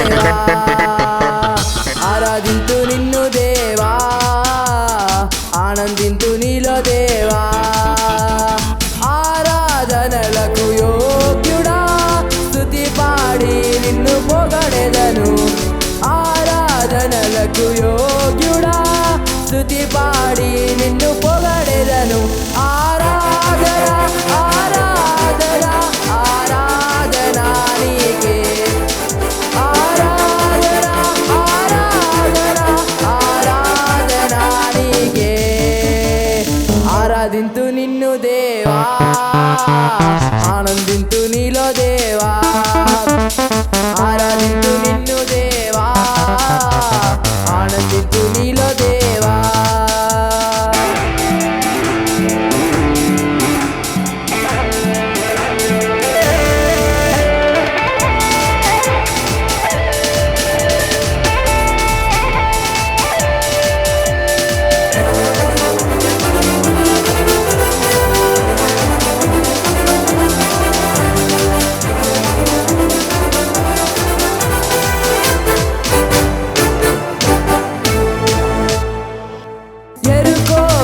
దేవా ఆరాధింతు నిన్ను దేవా ఆనందింతు నీలో దేవా ఆరాధనలకు యోగ్యుడా స్తుతి పాడి నిన్ను పొగడెదను ఆరాధనలకు యోగ్యుడా స్తుతి పాడి నిన్ను పొగడెదను ఆరాధన ఆరాధన ఆరాధన నీకే ఆరాధన ఆరాధన ఆరాధన నీకే ఆరాధింతు నిన్ను దేవా ఆనందింతు నీలో దేవా ఆరాధింతు నిన్ను దేవా ఆనందింతు నీలో దేవా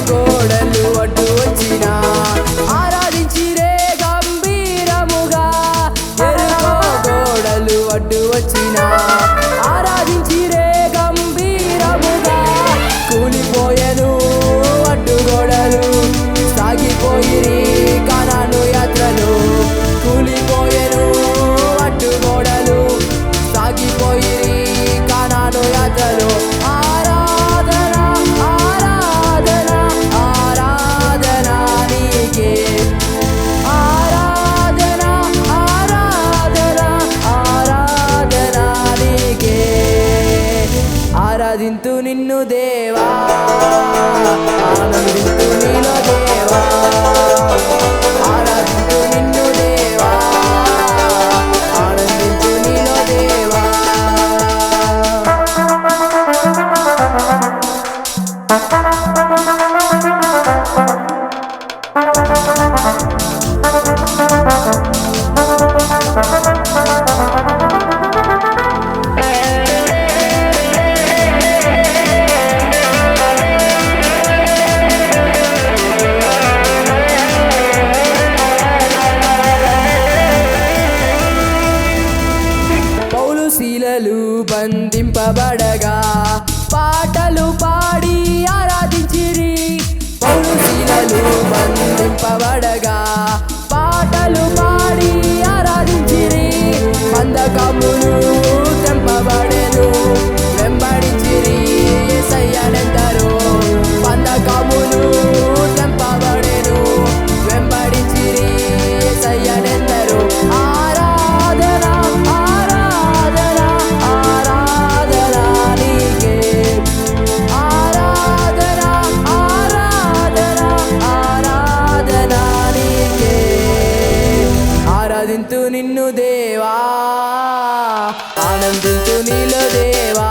గోడలు అడ్డు వచ్చిన ఆరాధించిరే గంభీరముగా ఎరుకో గోడలు అడ్డు వచ్చిన ఆరాధించిరే గంభీరముగా కూలిపోయెను అడ్డు గోడలు సాగిపోయిరి కానాను యాత్రలు కూలిపోయెను అడ్డు గోడలు సాగిపోయిరి కానాను యాత్రలు ఆరాధన ఆరాధన ఆరాధన నీకే ఆరాధన ఆరాధన ఆరాధన నీకే ఆరాధింతు నిన్ను దేవా ఆనందింతు నీలో దేవా ఆరాధింతు నిన్ను దేవా ఆనందింతు నీలో దేవా పౌలు శీలలు బంధింపబడగా పాటలు పాడి ఆరాధించిరి పౌలు శీలలు బంధింపబడగా పాటలు పాడి ఆరాధించిరి బంధకములు తెంపబడెను వెంబడించిరి యేసయ్యనెందరో బంధకములు తెంపబడెను వెంబడించిరి యేసయ్యనెందరో ఆరాధన ఆరాధన ఆరాధన నీకే ఆరాధన ఆరాధన ఆరాధన నీకే ఆరాధింతు నిన్ను దేవా ఆనందింతు నీలో దేవా